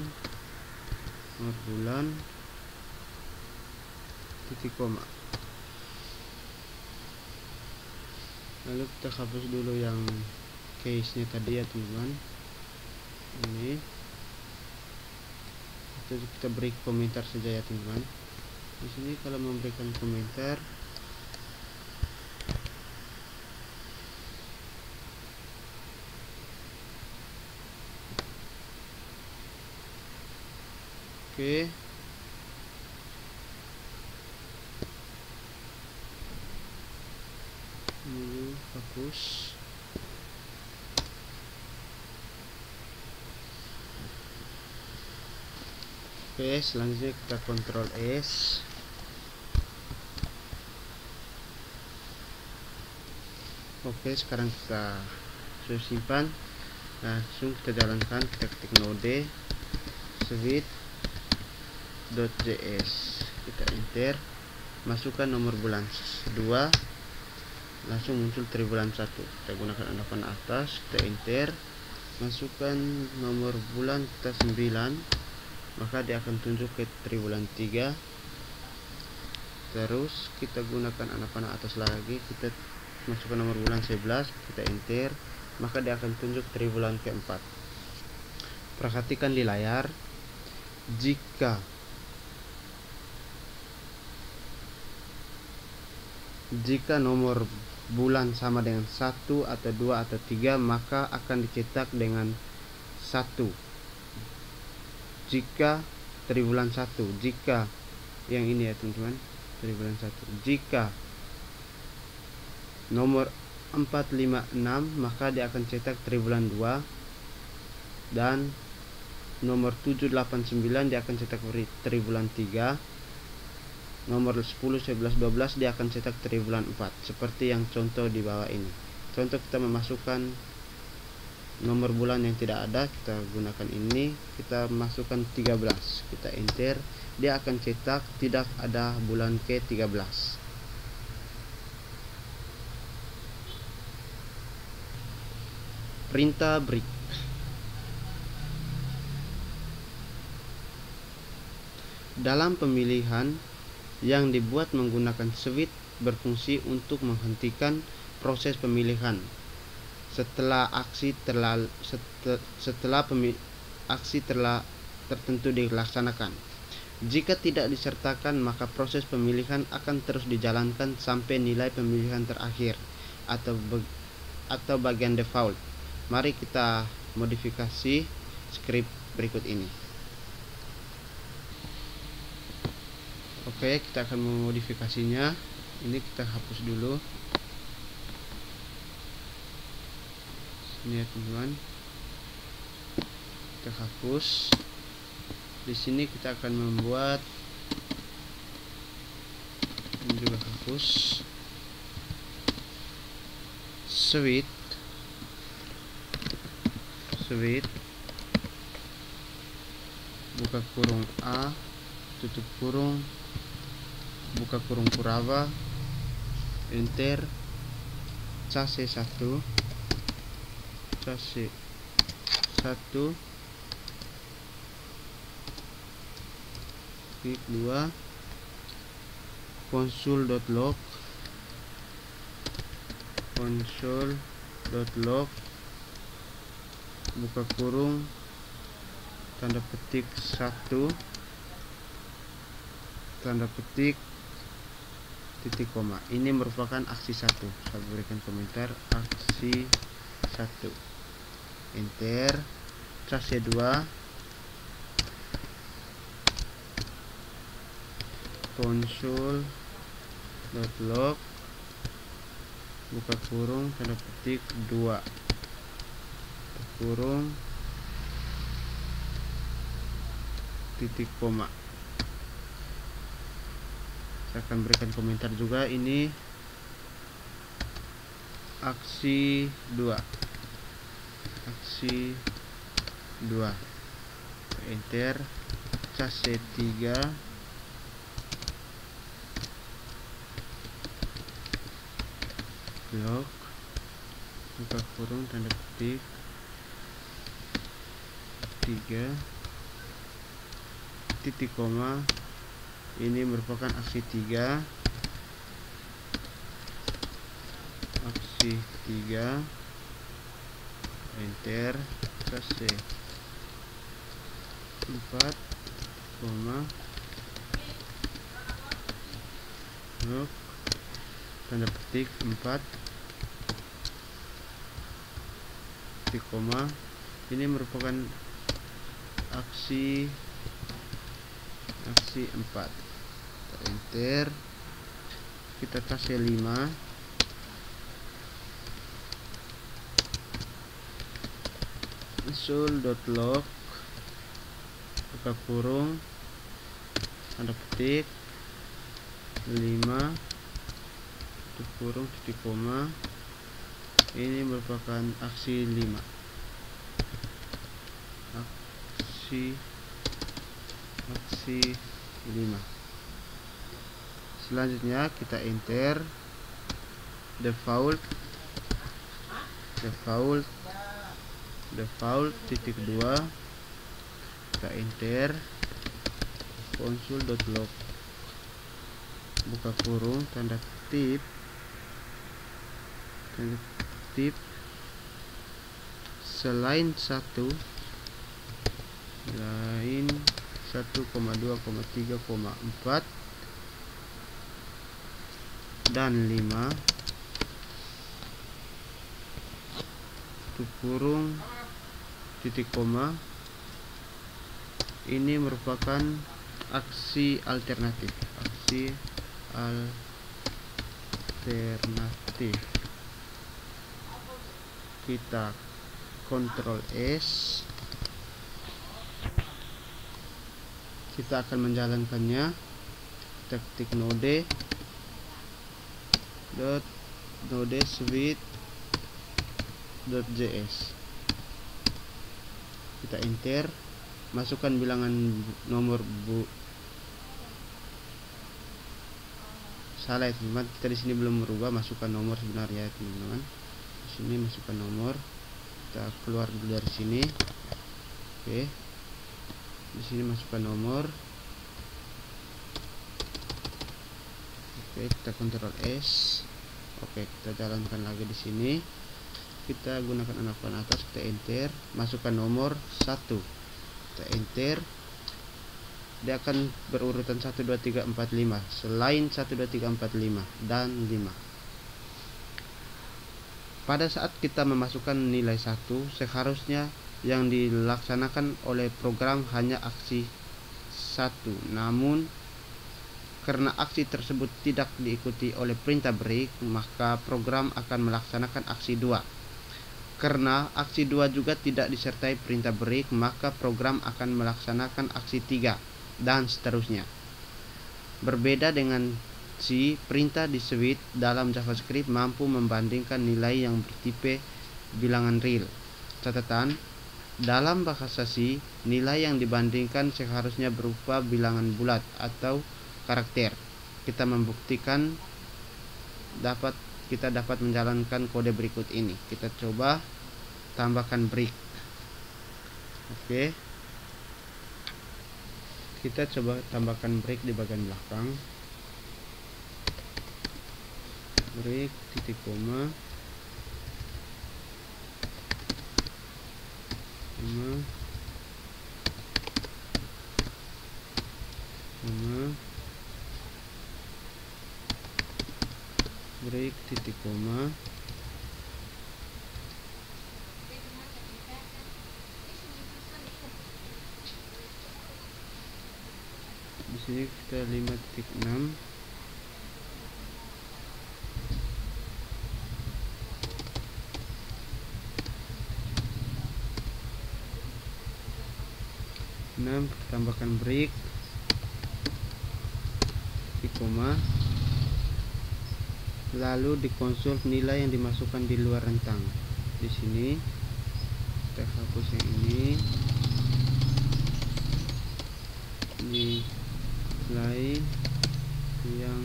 titik koma. Lalu kita hapus dulu yang case nya tadi ya teman-teman. Ini kita beri komentar saja ya teman-teman. Di sini kalau memberikan komentar, oke, ini hapus. Oke, selanjutnya kita Ctrl S. Oke, sekarang kita sudah simpan, langsung kita jalankan. Kita ketik node switch.js, kita enter, masukkan nomor bulan 2, langsung muncul triwulan 1. Kita gunakan tanda panah atas, kita enter, masukkan nomor bulan kita 9, maka dia akan tunjuk ke triwulan 3. Terus kita gunakan tanda panah atas lagi, kita masukkan nomor bulan 11, kita enter, maka dia akan tunjuk triwulan keempat. Perhatikan di layar, jika nomor bulan sama dengan 1 atau 2 atau 3, maka akan dicetak dengan 1. Jika triwulan 1, jika yang ini ya teman-teman, triwulan 1. Jika nomor 456, maka dia akan cetak triwulan 2, dan nomor 789 dia akan cetak triwulan 3, nomor 10, 11, 12 dia akan cetak triwulan 4, seperti yang contoh di bawah ini. Contoh kita memasukkan nomor bulan yang tidak ada, kita gunakan ini, kita masukkan 13, kita enter, dia akan cetak tidak ada bulan ke-13. Perintah break. Dalam pemilihan yang dibuat menggunakan switch berfungsi untuk menghentikan proses pemilihan setelah aksi tertentu dilaksanakan. Jika tidak disertakan, maka proses pemilihan akan terus dijalankan sampai nilai pemilihan terakhir atau bagian default. Mari kita modifikasi script berikut ini. Oke, kita akan memodifikasinya. Ini kita hapus dulu. Ini ya teman-teman, kita hapus. Di sini kita akan membuat, ini juga hapus, switch buka kurung A tutup kurung buka kurung Purava, enter, case 1 klik 2 console.log buka kurung tanda petik 1 tanda petik titik koma. Ini merupakan aksi 1. Saya berikan komentar aksi 1, enter, case 2 console.log buka kurung tanda petik 2 kurung titik koma. Saya akan berikan komentar juga, ini aksi 2 enter, case 3 blok buka kurung tanda petik 3 titik koma. Ini merupakan aksi 3 enter, case 4 koma blok tanda petik 4 titik koma. Ini merupakan aksi 4, enter, kita case 5 console.log buka kurung tanda petik 5 tutup kurung titik koma. Ini merupakan aksi 5 Selanjutnya kita enter default titik 2, kita enter console.log buka kurung tanda tip selain 1,2,3,4 dan 5 tutup kurung titik koma. Ini merupakan aksi alternatif. Kita Ctrl S, kita akan menjalankannya. Kita ketik node switch.js, kita enter, masukkan bilangan nomor salah ya teman-teman, kita di sini belum merubah, masukkan nomor sebenarnya ya teman-teman. Di sini masukkan nomor, kita keluar dulu dari sini. Oke, di sini masukkan nomor, Oke, kita Ctrl S. Oke, kita jalankan lagi di sini. Kita gunakan anak panah atas, kita enter, masukkan nomor 1. Kita enter. Dia akan berurutan 1 2 3 4 5 selain 1 2 3 4 5 dan 5. Pada saat kita memasukkan nilai 1, seharusnya yang dilaksanakan oleh program hanya aksi 1. Namun karena aksi tersebut tidak diikuti oleh perintah break, maka program akan melaksanakan aksi 2. Karena aksi 2 juga tidak disertai perintah break, maka program akan melaksanakan aksi 3 dan seterusnya. Berbeda dengan C, perintah di switch dalam JavaScript mampu membandingkan nilai yang bertipe bilangan real. Catatan, dalam bahasa C, nilai yang dibandingkan seharusnya berupa bilangan bulat atau karakter. Kita membuktikan kita dapat menjalankan kode berikut ini. Kita coba tambahkan break. Oke. Kita coba tambahkan break di bagian belakang. Break titik koma break titik koma di sini kita 5.6. Tambahkan break titik koma, lalu di konsol nilai yang dimasukkan di luar rentang. Di sini kita hapus yang ini, nilai yang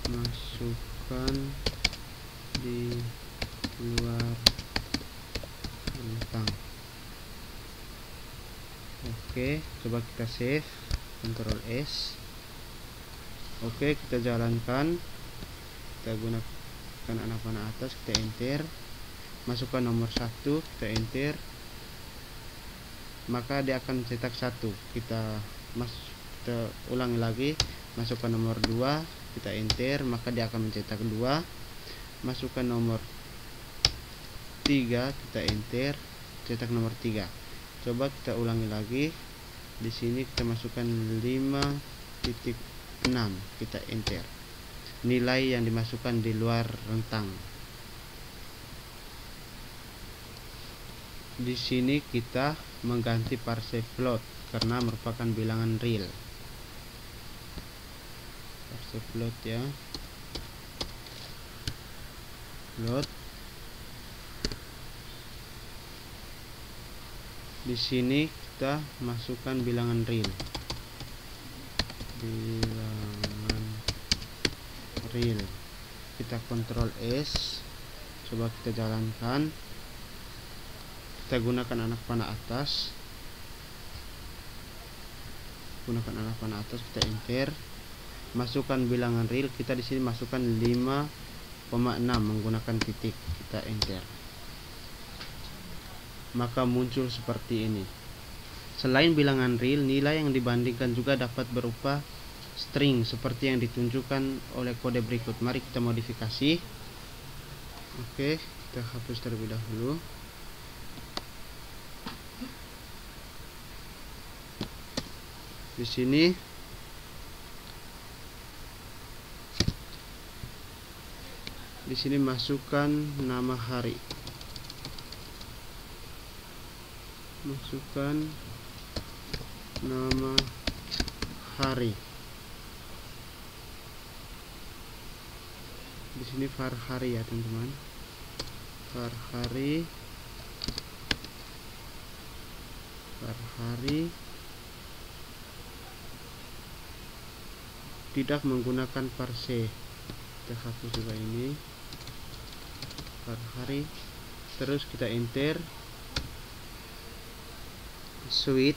dimasukkan di luar rentang. Oke, coba kita save, Ctrl S. Oke, kita jalankan. Kita gunakan anak panah atas, kita enter, masukkan nomor 1, kita enter, maka dia akan cetak 1. Kita ulangi lagi, masukkan nomor 2, kita enter, maka dia akan mencetak 2. Masukkan nomor 3, kita enter, cetak nomor 3. Coba kita ulangi lagi. Di sini kita masukkan 5.6, kita enter. Nilai yang dimasukkan di luar rentang. Di sini kita mengganti parse float karena merupakan bilangan real. Parse float ya. Float. Di sini kita masukkan bilangan real. Bilangan real. Kita Ctrl S. Coba kita jalankan. Kita gunakan anak panah atas. Gunakan anak panah atas, kita enter. Masukkan bilangan real. Kita di sini masukkan 5,6 menggunakan titik. Kita enter. Maka muncul seperti ini. Selain bilangan real, nilai yang dibandingkan juga dapat berupa string seperti yang ditunjukkan oleh kode berikut. Mari kita modifikasi. Oke, kita hapus terlebih dahulu. Di sini masukkan nama hari. Masukkan nama hari. Di sini var hari ya teman-teman. Var hari. Tidak menggunakan parse. Kita hapus juga ini. Var hari. Terus kita enter. Switch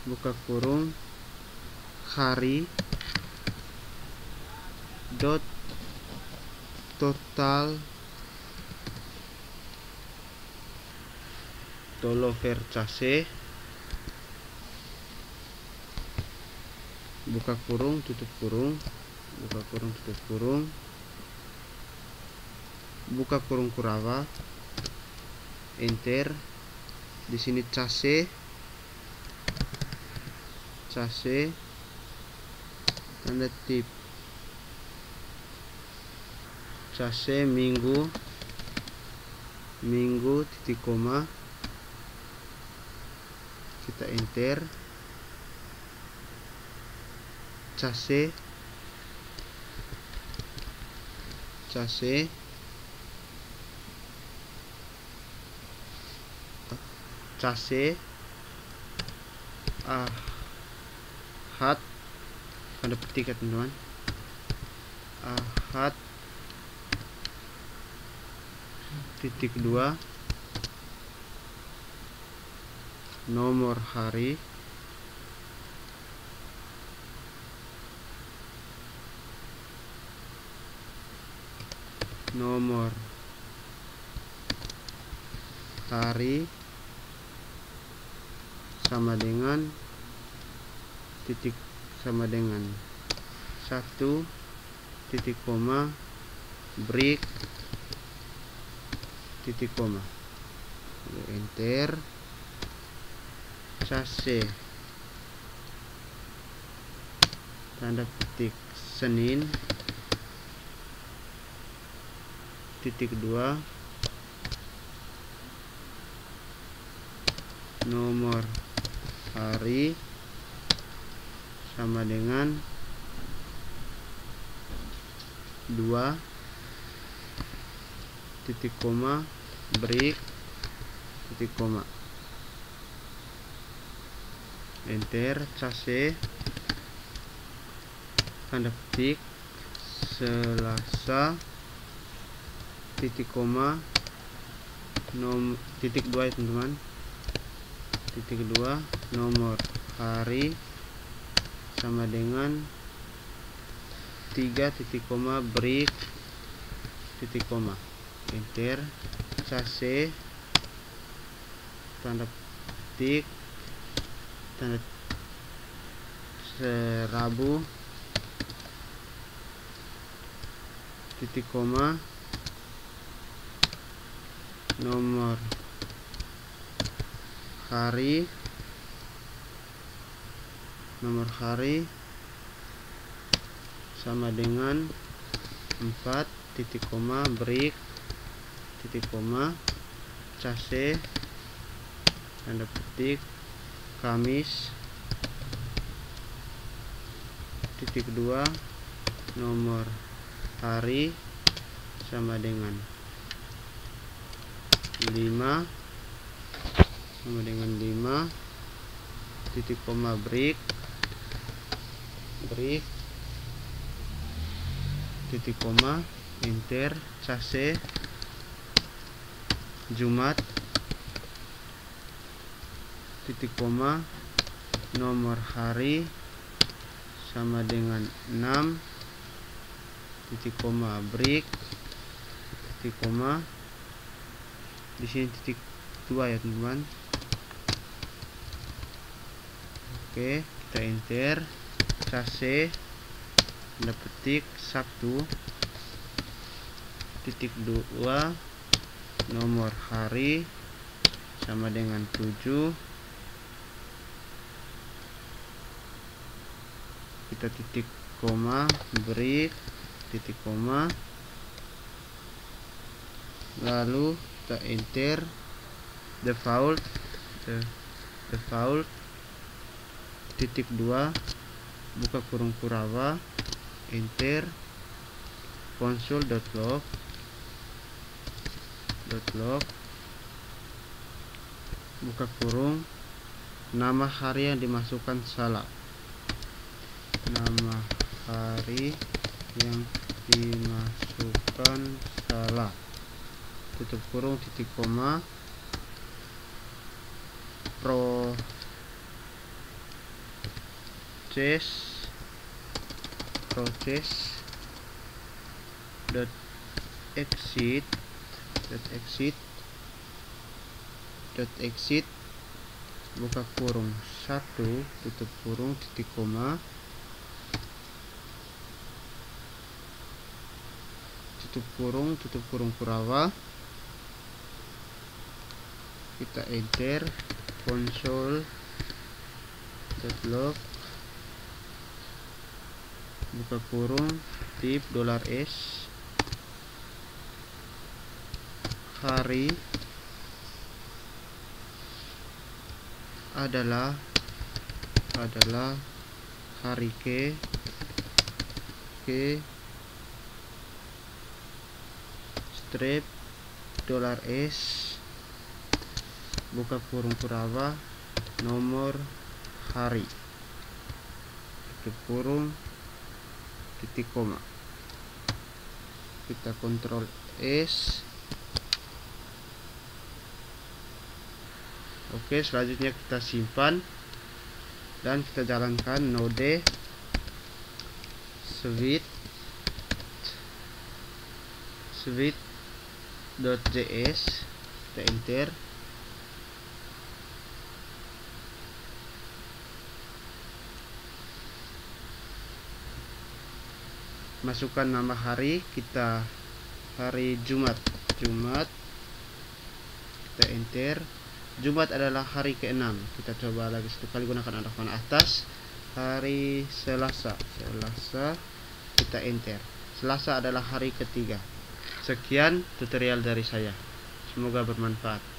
buka kurung hari dot total tolo vercase, buka kurung tutup kurung, buka kurung tutup kurung, buka kurung Kurava, enter. Di sini case tanda tip, case minggu titik koma, kita enter. Case Ahad, tanda petik ya teman-teman, Ahad titik 2, nomor hari sama dengan titik sama dengan 1 titik koma break titik koma, enter. Case tanda petik Senin titik 2, nomor hari sama dengan 2 titik koma break titik koma, enter. Case tanda petik Selasa titik koma titik 2 ya teman-teman, titik 2, nomor hari sama dengan 3 titik koma break titik koma, enter. Case tanda petik Rabu titik koma nomor hari sama dengan 4 titik koma break titik koma. Case tanda petik Kamis titik 2, nomor hari sama dengan 5 titik koma break titik koma, enter. Case Jumat titik koma nomor hari sama dengan 6 titik koma break titik koma, di sini titik 2 ya teman-teman. Oke, kita enter. Case tanda petik Sabtu titik 2, nomor hari sama dengan 7, kita titik koma break titik koma, lalu kita enter. Default titik 2, buka kurung Kurava, enter. Console.log buka kurung, nama hari yang dimasukkan salah, nama hari yang dimasukkan salah, tutup kurung titik koma, dot exit buka kurung 1 tutup kurung titik koma tutup kurung Kurawa, kita enter console.log buka kurung tip $s hari adalah hari ke strip $s buka kurung Kurawa nomor hari tutup kurung titik koma, kita kontrol S. Oke, selanjutnya kita simpan dan kita jalankan node switch.js, kita enter. Masukkan nama hari, kita hari Jumat, kita enter. Jumat adalah hari ke-6, kita coba lagi satu kali gunakan arah panah atas. Hari Selasa, kita enter. Selasa adalah hari ketiga. Sekian tutorial dari saya, semoga bermanfaat.